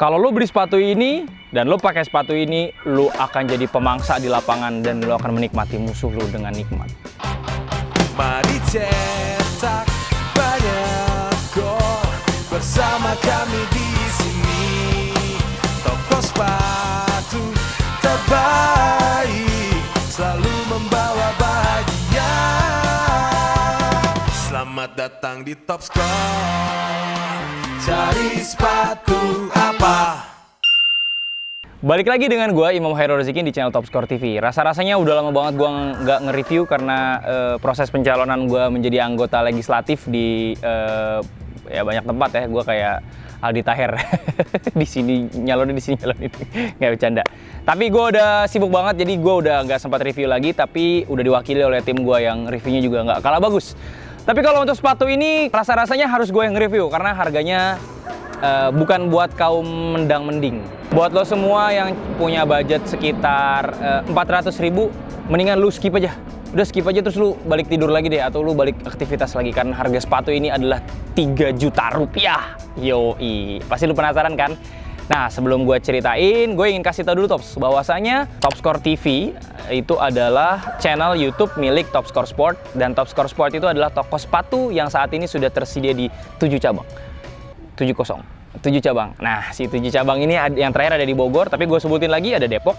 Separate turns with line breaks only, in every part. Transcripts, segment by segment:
Kalau lo beli sepatu ini dan lo pakai sepatu ini, lo akan jadi pemangsa di lapangan dan lo akan menikmati musuh lo dengan nikmat.
Mari cetak banyak gol bersama kami di sini. Toko sepatu terbaik selalu membawa bahagia. Selamat datang di Top Score. Cari sepatu apa?
Balik lagi dengan gue, Imam Hairul Razikin di channel Top Score TV. Rasa-rasanya udah lama banget gue nggak nge-review karena proses pencalonan gue menjadi anggota legislatif di ya banyak tempat ya. Gue kayak Aldi Taher di sini nyalonin, di sini nyalonin, nggak bercanda. Tapi gue udah sibuk banget, jadi gue udah nggak sempat review lagi. Tapi udah diwakili oleh tim gue yang reviewnya juga nggak kalah bagus. Tapi kalau untuk sepatu ini rasa-rasanya harus gue yang review karena harganya bukan buat kaum mendang-mending. Buat lo semua yang punya budget sekitar 400.000, mendingan lu skip aja. Udah skip aja terus lu balik tidur lagi deh, atau lu balik aktivitas lagi karena harga sepatu ini adalah 3 juta rupiah. Yoi, pasti lu penasaran kan? Nah, sebelum gue ceritain, gue ingin kasih tau dulu Tops, bahwasanya Top Score TV itu adalah channel YouTube milik Top Score Sport, dan Top Score Sport itu adalah toko sepatu yang saat ini sudah tersedia di 7 cabang. 7 cabang. Nah, si 7 cabang ini yang terakhir ada di Bogor, tapi gue sebutin lagi ada Depok,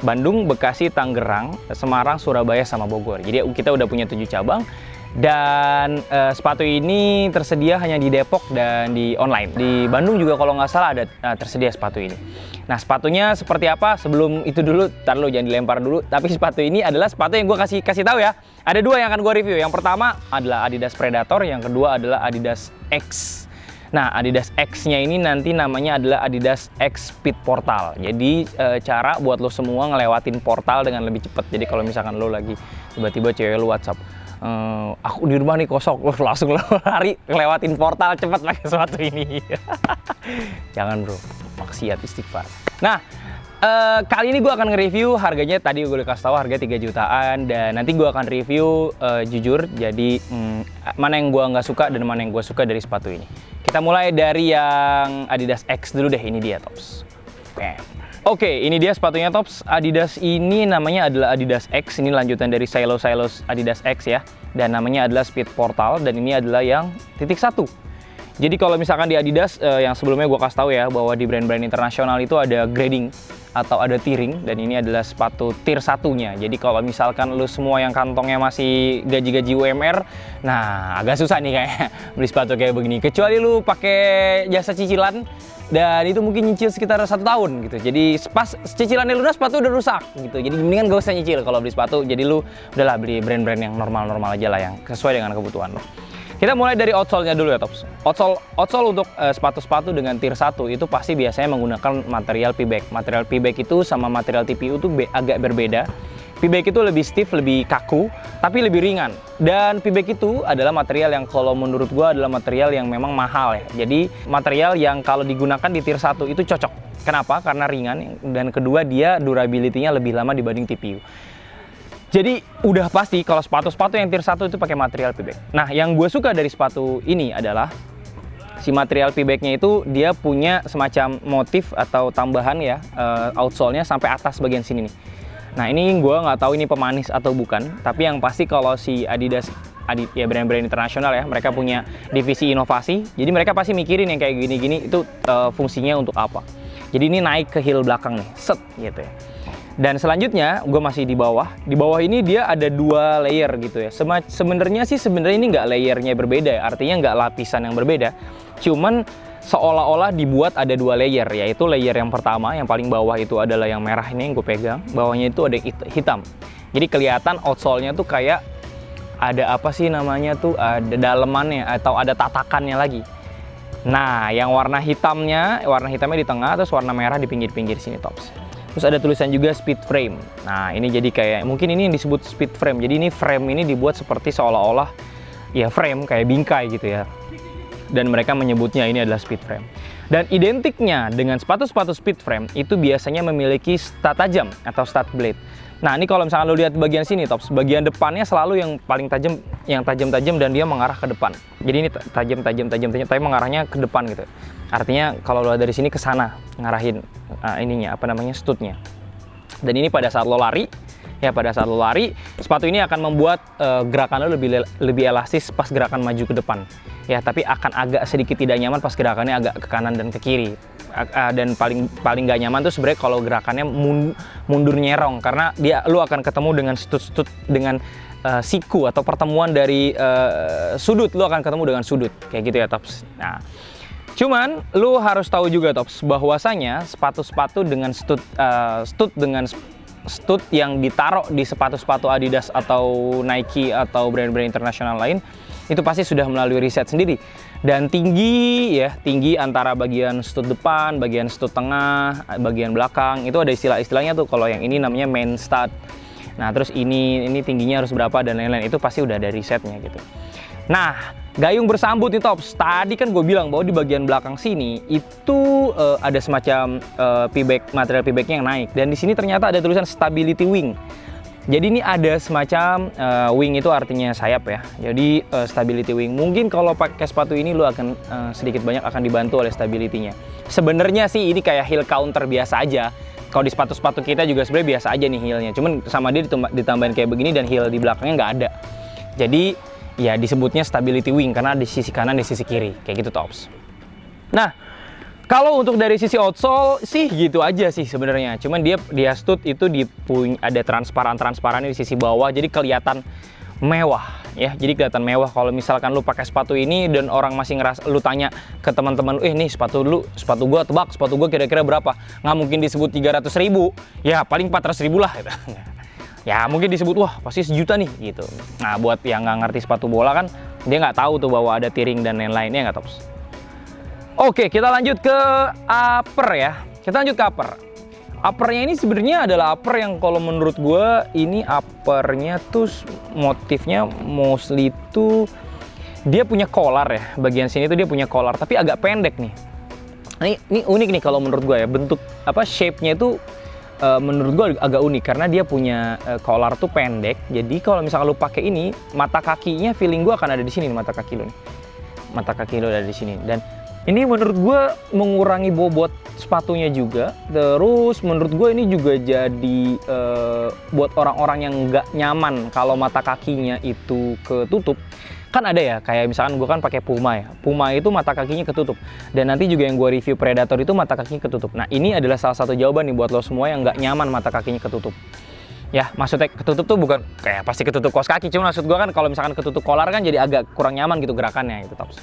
Bandung, Bekasi, Tangerang, Semarang, Surabaya, sama Bogor. Jadi kita udah punya 7 cabang. Dan sepatu ini tersedia hanya di Depok dan di online. Di Bandung juga kalau nggak salah ada tersedia sepatu ini. Nah, sepatunya seperti apa? Sebelum itu dulu, tar lo jangan dilempar dulu. Tapi sepatu ini adalah sepatu yang gue kasih tahu ya. Ada 2 yang akan gue review. Yang pertama adalah Adidas Predator, yang kedua adalah Adidas X. Nah, Adidas X-nya ini nanti namanya adalah Adidas X Speed Portal. Jadi cara buat lo semua ngelewatin portal dengan lebih cepat. Jadi kalau misalkan lo lagi tiba-tiba cewek lo WhatsApp, aku di rumah nih kosong, lo langsung lo lari ngelewatin portal cepat pakai sepatu ini. Jangan bro, maksiat, istighfar. Nah, kali ini gue akan nge-review harganya. Tadi gue udah kasih tahu harga 3 jutaan, dan nanti gue akan review jujur. Jadi mana yang gue nggak suka dan mana yang gue suka dari sepatu ini. Kita mulai dari yang Adidas X dulu deh. Ini dia Tops. Oke, ini dia sepatunya Tops. Adidas ini namanya adalah Adidas X. Ini lanjutan dari Silos Adidas X ya. Dan namanya adalah Speed Portal, dan ini adalah yang titik 1. Jadi kalau misalkan di Adidas yang sebelumnya gue kasih tahu ya, bahwa di brand-brand internasional itu ada grading atau ada tiering, dan ini adalah sepatu tier 1-nya. Jadi kalau misalkan lu semua yang kantongnya masih gaji-gaji UMR, nah agak susah nih kayak beli sepatu kayak begini. Kecuali lu pakai jasa cicilan, dan itu mungkin nyicil sekitar 1 tahun gitu. Jadi pas cicilannya lunas, sepatu udah rusak gitu. Jadi mendingan gak usah nyicil kalau beli sepatu. Jadi lu udahlah beli brand-brand yang normal-normal aja lah, yang sesuai dengan kebutuhan lo. Kita mulai dari outsole-nya dulu ya Tops. Outsole untuk sepatu-sepatu dengan tier 1 itu pasti biasanya menggunakan material Peback. Material Peback itu sama material TPU itu agak berbeda. Peback itu lebih stiff, lebih kaku, tapi lebih ringan. Dan Peback itu adalah material yang kalau menurut gua adalah material yang memang mahal ya. Jadi material yang kalau digunakan di tier 1 itu cocok. Kenapa? Karena ringan, dan kedua dia durability-nya lebih lama dibanding TPU. Jadi udah pasti kalau sepatu-sepatu yang tier 1 itu pakai material Peback. Nah, yang gue suka dari sepatu ini adalah si material Peback-nya itu dia punya semacam motif atau tambahan ya, outsole-nya sampai atas bagian sini nih. Nah, ini gue nggak tahu ini pemanis atau bukan, tapi yang pasti kalau si Adidas ya brand-brand internasional ya, mereka punya divisi inovasi. Jadi mereka pasti mikirin yang kayak gini-gini itu fungsinya untuk apa. Jadi ini naik ke heel belakang nih, set gitu ya. Dan selanjutnya gue masih di bawah. Di bawah ini dia ada 2 layer gitu ya. Sebenarnya ini nggak layernya berbeda ya. Artinya nggak lapisan yang berbeda. Cuman seolah-olah dibuat ada 2 layer, yaitu layer yang pertama yang paling bawah itu adalah yang merah ini yang gue pegang. Bawahnya itu ada hitam. Jadi kelihatan outsole-nya tuh kayak ada apa sih namanya tuh, ada dalemannya atau ada tatakannya lagi. Nah, yang warna hitamnya di tengah, terus warna merah di pinggir-pinggir sini Tops. Terus ada tulisan juga speed frame. Nah, ini jadi kayak mungkin ini yang disebut speed frame. Jadi ini frame ini dibuat seperti seolah-olah ya frame kayak bingkai gitu ya. Dan mereka menyebutnya ini adalah speed frame. Dan identiknya dengan sepatu-sepatu speed frame itu biasanya memiliki stud tajam atau stud blade. Nah, ini kalau misalkan lo lihat bagian sini, Tops, bagian depannya selalu yang paling tajam, yang tajam-tajam dan dia mengarah ke depan. Jadi ini tajam, tapi mengarahnya ke depan gitu. Artinya kalau lo dari sini ke sana ngarahin studnya. Dan ini pada saat lo lari, sepatu ini akan membuat gerakan lo lebih elastis pas gerakan maju ke depan. Ya, tapi akan agak sedikit tidak nyaman pas gerakannya agak ke kanan dan ke kiri. Dan paling nggak nyaman tuh sebenarnya kalau gerakannya mundur nyerong, karena lu akan ketemu dengan stud dengan siku atau pertemuan dari sudut, lu akan ketemu dengan sudut kayak gitu ya, Tops. Nah, cuman lu harus tahu juga, Tops, bahwasanya sepatu-sepatu dengan stud yang ditaruh di sepatu-sepatu Adidas atau Nike atau brand-brand internasional lain itu pasti sudah melalui riset sendiri, dan tinggi antara bagian stud depan, bagian stud tengah, bagian belakang itu ada istilah-istilahnya tuh. Kalau yang ini namanya main stud. Nah, terus ini tingginya harus berapa dan lain-lain, itu pasti udah ada risetnya gitu. Nah, gayung bersambut nih, Tops. Tadi kan gue bilang bahwa di bagian belakang sini itu ada semacam material P-back-nya yang naik, dan di sini ternyata ada tulisan stability wing. Jadi ini ada semacam wing, itu artinya sayap ya. Jadi stability wing. Mungkin kalau pakai sepatu ini lu akan sedikit banyak akan dibantu oleh stability-nya. Sebenarnya sih ini kayak heel counter biasa aja. Kalau di sepatu-sepatu kita juga sebenarnya biasa aja nih heelnya. Cuman sama dia ditambahin kayak begini dan heel di belakangnya nggak ada. Jadi ya disebutnya stability wing karena di sisi kanan, di sisi kiri. Kayak gitu, Tops. Nah, kalau untuk dari sisi outsole sih gitu aja sih sebenarnya. Cuman dia stud itu ada transparan di sisi bawah, jadi kelihatan mewah ya. Jadi kelihatan mewah kalau misalkan lu pakai sepatu ini dan orang masih ngerasa, lu tanya ke teman-teman, nih sepatu gua tebak, sepatu gua kira-kira berapa? Nggak mungkin disebut 300.000, ya paling 400.000 lah gitu. Ya mungkin disebut wah pasti 1 juta nih gitu. Nah, buat yang nggak ngerti sepatu bola kan dia nggak tahu tuh bahwa ada tiring dan lain-lainnya, nggak, Tops. Oke, kita lanjut ke upper ya. Uppernya ini sebenarnya adalah upper yang kalau menurut gue ini uppernya tuh motifnya mostly tuh dia punya collar ya. Bagian sini tuh dia punya collar tapi agak pendek nih. Ini unik nih kalau menurut gue ya. Bentuk shape-nya itu menurut gue agak unik karena dia punya collar tuh pendek. Jadi kalau misalnya lu pakai ini, mata kakinya feeling gue akan ada di sini nih, mata kaki lu nih. Mata kaki lu ada di sini, dan ini menurut gue mengurangi bobot sepatunya juga. Terus menurut gue ini juga jadi buat orang-orang yang nggak nyaman kalau mata kakinya itu ketutup. Kan ada ya, kayak misalkan gue kan pakai Puma ya. Puma itu mata kakinya ketutup. Dan nanti juga yang gue review Predator itu mata kakinya ketutup. Nah, ini adalah salah satu jawaban nih buat lo semua yang nggak nyaman mata kakinya ketutup. Ya, maksudnya ketutup tuh bukan kayak pasti ketutup kaos kaki. Cuma maksud gue kan kalau misalkan ketutup collar kan jadi agak kurang nyaman gitu gerakannya gitu, Tops.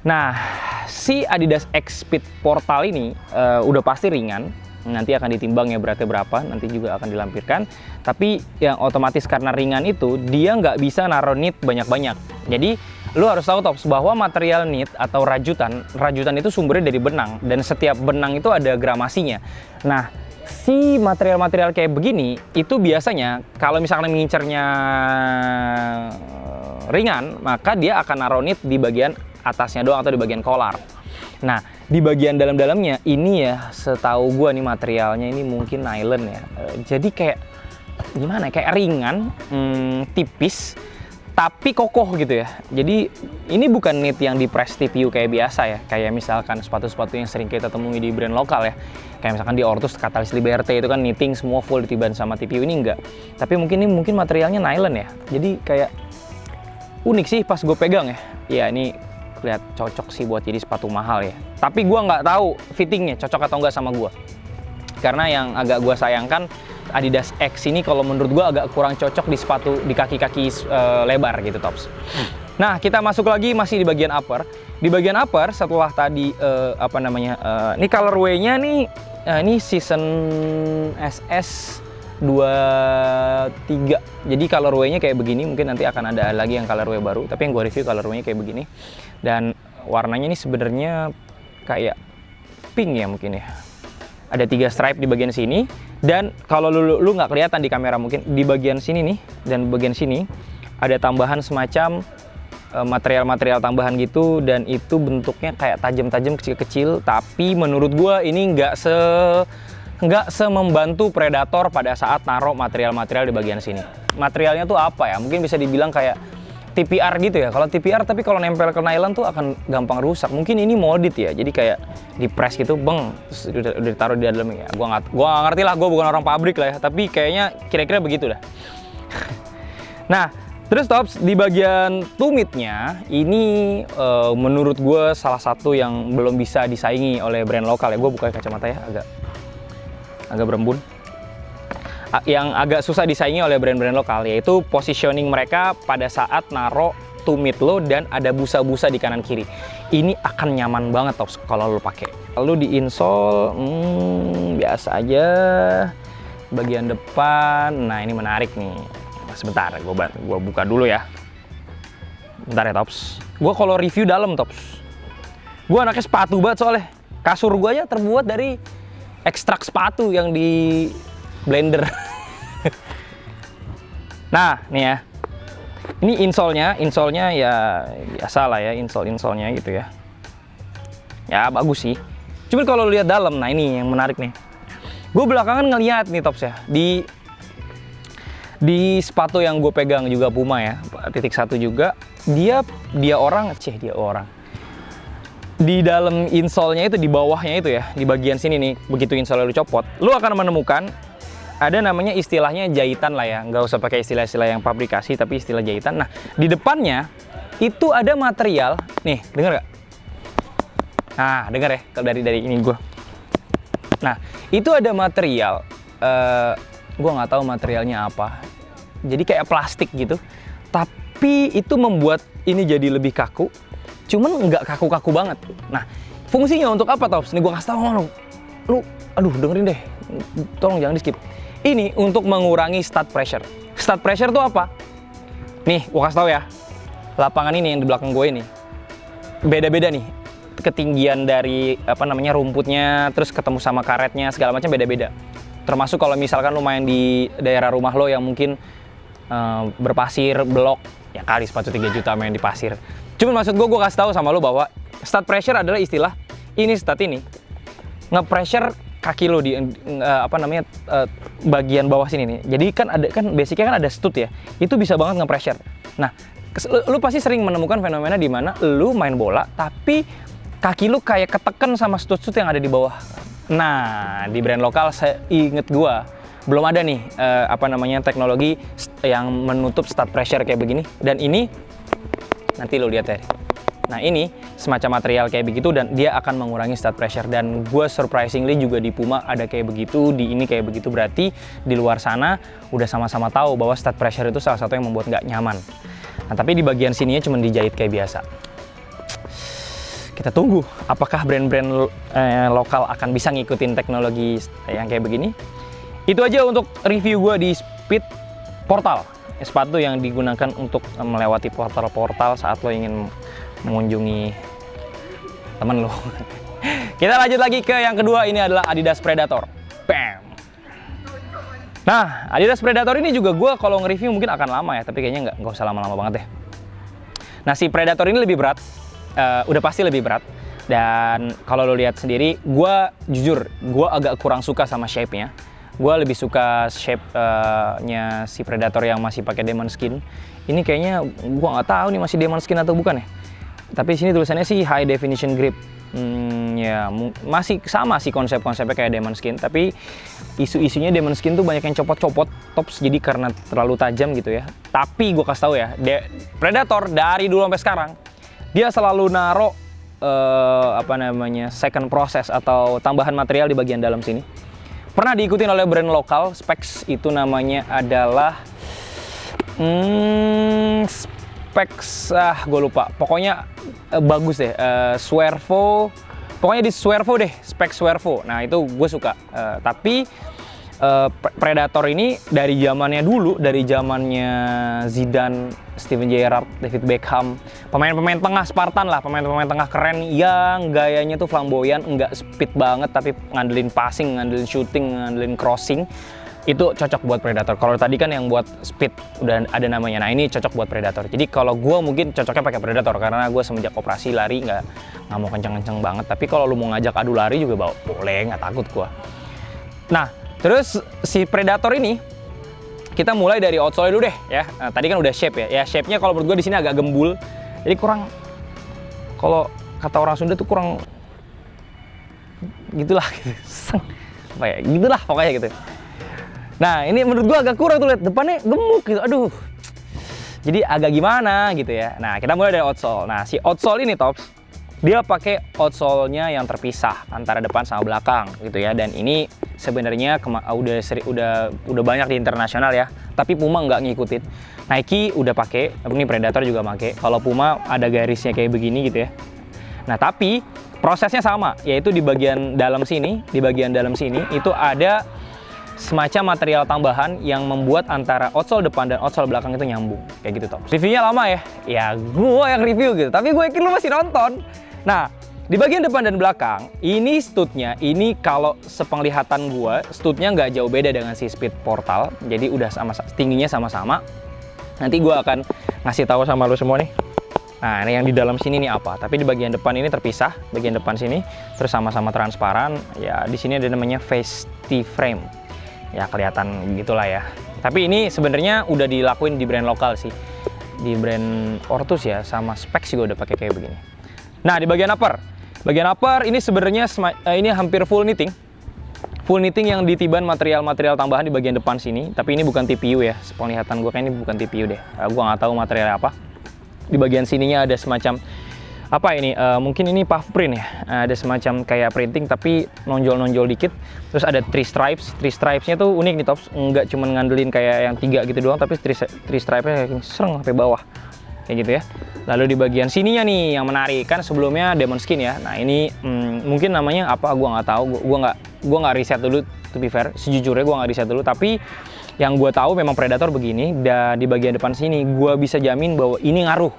Nah, si Adidas X Speed Portal ini udah pasti ringan. Nanti akan ditimbang ya beratnya berapa, nanti juga akan dilampirkan. Tapi yang otomatis karena ringan itu, dia nggak bisa naruh knit banyak-banyak. Jadi, lu harus tahu, Tops, bahwa material knit atau rajutan itu sumbernya dari benang. Dan setiap benang itu ada gramasinya. Nah, si material-material kayak begini, itu biasanya kalau misalnya mengincernya ringan, maka dia akan naruh knit di bagian atasnya doang atau di bagian collar. Nah, di bagian dalam-dalamnya ini ya, setahu gua nih materialnya ini mungkin nylon ya. Jadi kayak gimana? Kayak ringan, tipis, tapi kokoh gitu ya. Jadi ini bukan knit yang di press TPU kayak biasa ya. Kayak misalkan sepatu-sepatu yang sering kita temui di brand lokal ya. Kayak misalkan di Ortus, Catalyst Liberté itu kan knitting semua full ditiban sama TPU, ini enggak. Tapi mungkin materialnya nylon ya. Jadi kayak unik sih pas gue pegang ya. Ya ini lihat cocok sih buat jadi sepatu mahal ya. Tapi gue nggak tahu fittingnya cocok atau nggak sama gue. Karena yang agak gue sayangkan Adidas X ini kalau menurut gue agak kurang cocok di sepatu di kaki-kaki lebar gitu, Tops. Nah, kita masuk lagi masih di bagian upper. Di bagian upper setelah tadi ini colorway-nya nih ini season SS 23. Jadi colorway-nya kayak begini, mungkin nanti akan ada lagi yang colorway baru, tapi yang gue review colorway-nya kayak begini. Dan warnanya ini sebenarnya kayak pink ya mungkin ya. Ada 3 stripe di bagian sini, dan kalau lu nggak kelihatan di kamera mungkin di bagian sini nih dan bagian sini ada tambahan semacam material-material tambahan gitu, dan itu bentuknya kayak tajam-tajam kecil-kecil, tapi menurut gua ini nggak membantu Predator pada saat naruh material-material di bagian sini. Materialnya tuh apa ya? Mungkin bisa dibilang kayak TPR gitu ya. Kalau TPR tapi kalau nempel ke nylon tuh akan gampang rusak. Mungkin ini molded ya. Jadi kayak di press gitu, beng, terus udah ditaruh di dalamnya. Gua nggak ngerti lah, gua bukan orang pabrik lah ya. Tapi kayaknya kira-kira begitu dah. Nah, terus Tops, di bagian tumitnya ini menurut gue salah satu yang belum bisa disaingi oleh brand lokal ya. Gue buka kacamata ya, agak berembun. Yang agak susah disaingi oleh brand-brand lokal yaitu positioning mereka pada saat naro tumit lo dan ada busa-busa di kanan kiri. Ini akan nyaman banget Tops kalau lo pakai. Lalu di insole biasa aja. Bagian depan, nah ini menarik nih. Sebentar, gue buka dulu ya. Bentar ya Tops. Gue kalau review dalam Tops. Gue anaknya sepatu banget soalnya. Kasur gue aja terbuat dari ekstrak sepatu yang di blender. Nah, nih ya. Ini insole-nya ya biasa lah ya, insole-nya gitu ya. Ya bagus sih. Cuman kalau lihat dalam, nah ini yang menarik nih. Gue belakangan ngeliat nih Tops ya, di sepatu yang gue pegang juga Puma ya, titik 1 juga, dia orang di dalam insole-nya itu, di bawahnya itu ya, di bagian sini nih, begitu insole lu copot, lu akan menemukan ada namanya istilahnya jahitan lah ya, nggak usah pakai istilah-istilah yang pabrikasi, tapi istilah jahitan. Nah, di depannya itu ada material, nih, denger gak? Nah, denger ya, dari ini gue. Nah, itu ada material, gue nggak tahu materialnya apa. Jadi kayak plastik gitu, tapi itu membuat ini jadi lebih kaku, cuman nggak kaku-kaku banget. Nah, fungsinya untuk apa Tops? Nih gue kasih tau lu, aduh dengerin deh, tolong jangan di skip. Ini untuk mengurangi stud pressure. Stud pressure tuh apa? Nih, gue kasih tau ya, lapangan ini yang di belakang gue ini, beda-beda nih, ketinggian dari rumputnya, terus ketemu sama karetnya, segala macam beda-beda. Termasuk kalau misalkan lu main di daerah rumah lo yang mungkin berpasir, blok, ya kali sepatu 3 juta main di pasir. Cuman maksud gue kasih tahu sama lo bahwa stud pressure adalah istilah ini stud ini nge-pressure kaki lo di bagian bawah sini nih. Jadi kan basicnya kan ada stud ya, itu bisa banget nge-pressure. Nah, lu pasti sering menemukan fenomena di mana lu main bola tapi kaki lu kayak ketekan sama stud-stud yang ada di bawah. Nah, di brand lokal saya inget gua belum ada nih teknologi yang menutup stud pressure kayak begini, dan ini nanti lo lihat ya. Nah, ini semacam material kayak begitu dan dia akan mengurangi stud pressure, dan gue surprisingly juga di Puma ada kayak begitu, di ini kayak begitu. Berarti di luar sana udah sama-sama tahu bahwa stud pressure itu salah satu yang membuat nggak nyaman. Nah, tapi di bagian sininya cuma dijahit kayak biasa. Kita tunggu apakah brand-brand lokal akan bisa ngikutin teknologi yang kayak begini. Itu aja untuk review gue di Speed Portal, sepatu yang digunakan untuk melewati portal-portal saat lo ingin mengunjungi temen lo. Kita lanjut lagi ke yang kedua, ini adalah Adidas Predator. Bam! Nah, Adidas Predator ini juga gue kalau nge-review mungkin akan lama ya, tapi kayaknya nggak usah lama-lama banget deh. Nah, si Predator ini lebih berat, udah pasti lebih berat. Dan kalau lo lihat sendiri, gue jujur, gue agak kurang suka sama shape-nya. Gue lebih suka shape-nya si Predator yang masih pakai Demon Skin. Ini kayaknya gue nggak tahu nih masih Demon Skin atau bukan ya. Tapi sini tulisannya sih High Definition Grip. Ya masih sama sih konsepnya kayak Demon Skin. Tapi isu-isunya Demon Skin tuh banyak yang copot-copot Tops, jadi karena terlalu tajam gitu ya. Tapi gue kasih tahu ya, Predator dari dulu sampai sekarang dia selalu naro second process atau tambahan material di bagian dalam sini. Pernah diikutin oleh brand lokal, Specs, itu namanya adalah Specs, gue lupa. Pokoknya bagus deh, Swervo. Pokoknya di Swervo deh, Specs Swervo. Nah itu gue suka. Tapi Predator ini dari zamannya dulu, dari zamannya Zidane, Steven Gerrard, David Beckham, pemain-pemain tengah Spartan lah, pemain-pemain tengah keren yang gayanya tuh flamboyan, enggak speed banget tapi ngandelin passing, ngandelin shooting, ngandelin crossing. itu cocok buat predator. Kalau tadi kan yang buat speed udah ada namanya. Nah ini cocok buat predator. Jadi kalau gue mungkin cocoknya pakai predator karena gue semenjak operasi lari nggak mau kenceng-kenceng banget. Tapi kalau lu mau ngajak adu lari juga boleh, nggak takut gue. Nah terus si predator ini kita mulai dari outsole dulu deh ya. Nah, tadi kan udah shape ya. Ya shape-nya kalau menurut gue di sini agak gembul. Jadi kurang, kalau kata orang Sunda tuh kurang gitulah gitu. Apa ya? Gitulah pokoknya gitu. Nah ini menurut gua agak kurang tuh, lihat depannya gemuk gitu, aduh. Jadi agak gimana gitu ya. Nah kita mulai dari outsole. Nah si outsole ini Tops, dia pakai outsole-nya yang terpisah antara depan sama belakang gitu ya. Dan ini sebenarnya udah banyak di internasional ya. Tapi Puma nggak ngikutin. Nike udah pakai, ini Predator juga pakai. Kalau Puma ada garisnya kayak begini gitu ya. Nah tapi prosesnya sama, yaitu di bagian dalam sini, itu ada semacam material tambahan yang membuat antara outsole depan dan outsole belakang itu nyambung kayak gitu Tops. Reviewnya lama ya? Ya gue yang review gitu, tapi gue yakin lu masih nonton. Nah di bagian depan dan belakang ini stud-nya, ini kalau sepenglihatan gue stud-nya nggak jauh beda dengan si Speed Portal, jadi udah sama, tingginya sama-sama. Nanti gue akan ngasih tahu sama lu semua nih. Nah ini yang di dalam sini nih apa, tapi di bagian depan ini terpisah, bagian depan sini terus sama-sama transparan. Ya di sini ada namanya face T-frame. Ya kelihatan gitulah ya. Tapi ini sebenarnya udah dilakuin di brand lokal sih, di brand Ortus ya, sama Specs juga udah pakai kayak begini. Nah di bagian upper ini sebenarnya ini hampir full knitting yang ditiban material tambahan di bagian depan sini. Tapi ini bukan TPU ya, penglihatan gue kayak ini bukan TPU deh. Gue nggak tahu materialnya apa. Di bagian sininya ada semacam apa ini, mungkin ini puff print ya, ada semacam kayak printing tapi nonjol dikit. Terus ada three stripes-nya tuh unik nih Tops, nggak cuma ngandelin kayak yang 3 gitu doang, tapi three stripe-nya kayak gini, sereng sampai bawah kayak gitu ya. Lalu di bagian sininya nih yang menarik, kan sebelumnya Demon Skin ya. Nah ini mungkin namanya apa gua nggak tahu, gua nggak riset dulu, to be fair sejujurnya gua nggak riset dulu, tapi yang gue tahu memang Predator begini. Dan di bagian depan sini gue bisa jamin bahwa ini ngaruh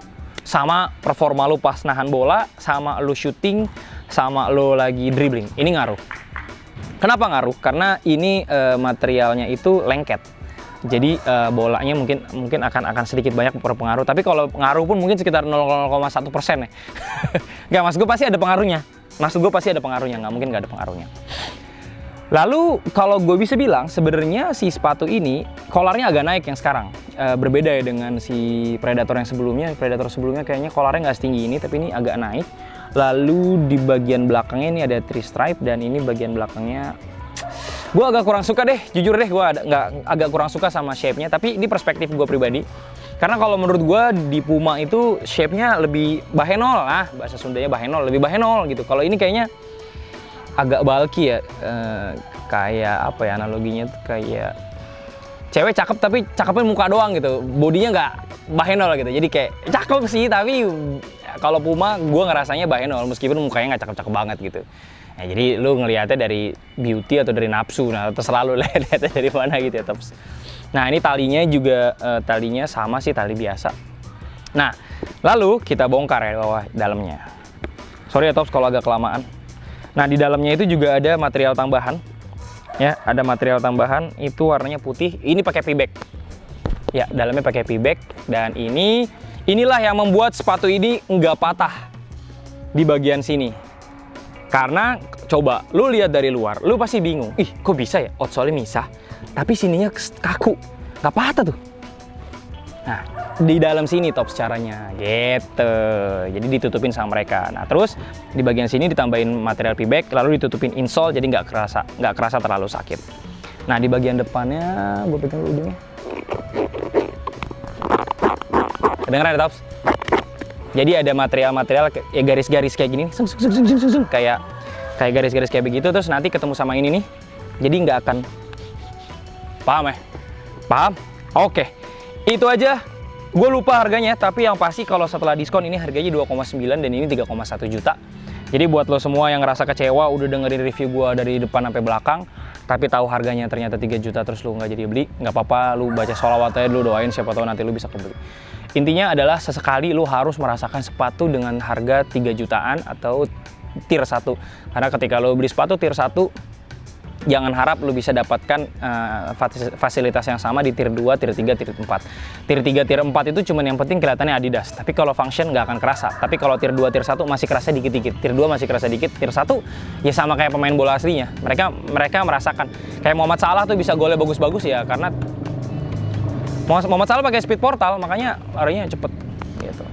sama performa lu pas nahan bola, sama lu shooting, sama lu lagi dribbling. Ini ngaruh. Kenapa ngaruh? Karena ini materialnya itu lengket. Jadi bolanya mungkin akan sedikit banyak berpengaruh. Tapi kalau ngaruh pun mungkin sekitar 0,1% ya. Nggak, maksud gue pasti ada pengaruhnya. Nggak mungkin nggak ada pengaruhnya. Lalu kalau gue bisa bilang sebenarnya si sepatu ini kolarnya agak naik yang sekarang. Berbeda ya dengan si Predator yang sebelumnya. Predator sebelumnya kayaknya kolarnya nggak setinggi ini, tapi ini agak naik. Lalu di bagian belakangnya ini ada three stripe, dan ini bagian belakangnya gue agak kurang suka deh, jujur deh, gue agak kurang suka sama shape-nya. Tapi ini perspektif gue pribadi. Karena kalau menurut gue di Puma itu shape-nya lebih bahenol, bahasa Sundanya bahenol, lebih bahenol gitu. Kalau ini kayaknya agak bulky ya, kayak apa ya analoginya tuh, kayak cewek cakep tapi cakepnya muka doang gitu, bodinya nggak bahenol gitu. Jadi kayak cakep sih, tapi kalau Puma gue ngerasanya bahenol meskipun mukanya nggak cakep-cakep banget gitu. Nah, jadi lu ngelihatnya dari beauty atau dari nafsu, nah terserah lu lihatnya dari mana gitu ya Tops. Nah ini talinya juga talinya sama sih, tali biasa. Nah lalu kita bongkar ya bawah dalamnya. Sorry ya Tops kalau agak kelamaan. Nah di dalamnya itu juga ada material tambahan ya, ada material tambahan itu warnanya putih. Ini pakai V-back ya, dalamnya pakai V-back, dan inilah yang membuat sepatu ini nggak patah di bagian sini. Karena coba lu lihat dari luar, lu pasti bingung, ih kok bisa ya outsole-nya misah tapi sininya kaku, nggak patah tuh. Nah di dalam sini Tops caranya gitu, jadi ditutupin sama mereka. Nah terus di bagian sini ditambahin material V-back, lalu ditutupin insole, jadi nggak kerasa terlalu sakit. Nah di bagian depannya gue pegang ujungnya, kedengeran ya Tops? Jadi ada material ya, garis-garis kayak gini, kayak garis-garis kayak begitu. Terus nanti ketemu sama ini nih, jadi nggak akan, paham ya? Paham? Oke, itu aja. Gue lupa harganya, tapi yang pasti kalau setelah diskon ini harganya 2,9 dan ini 3,1 juta. Jadi buat lo semua yang ngerasa kecewa udah dengerin review gue dari depan sampai belakang, tapi tahu harganya ternyata 3 juta terus lo nggak jadi beli, nggak apa-apa, lu baca sholawat aja dulu, doain siapa tahu nanti lu bisa kebeli. Intinya adalah sesekali lu harus merasakan sepatu dengan harga 3 jutaan atau tier 1. Karena ketika lo beli sepatu tier 1, jangan harap lu bisa dapatkan fasilitas yang sama di tier 2, tier 3, tier 4. Tier 3, tier 4 itu cuman yang penting kelihatannya Adidas. Tapi kalau function nggak akan kerasa. Tapi kalau tier 2, tier 1 masih kerasa dikit-dikit. Tier 2 masih kerasa dikit. Tier 1 ya sama kayak pemain bola aslinya. Mereka merasakan. Kayak Muhammad Salah tuh bisa golnya bagus-bagus ya karena Muhammad Salah pakai speed portal, makanya larinya cepet gitu.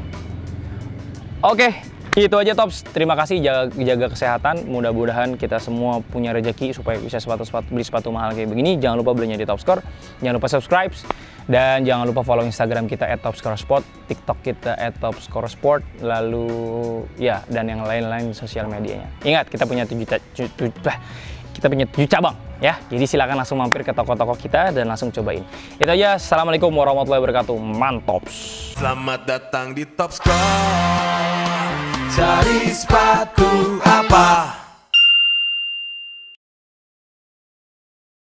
Oke. Itu aja Tops, terima kasih, jaga kesehatan, mudah-mudahan kita semua punya rezeki supaya bisa beli sepatu mahal kayak begini. Jangan lupa belinya di Topscore, jangan lupa subscribe, dan jangan lupa follow Instagram kita @topscoresport, TikTok kita @topscoresport, lalu ya dan yang lain-lain sosial medianya. Ingat kita punya 7 cabang ya, jadi silakan langsung mampir ke toko-toko kita dan langsung cobain. Itu aja, assalamualaikum warahmatullahi wabarakatuh, mantops.
Selamat datang di Topscore. Cari sepatu apa?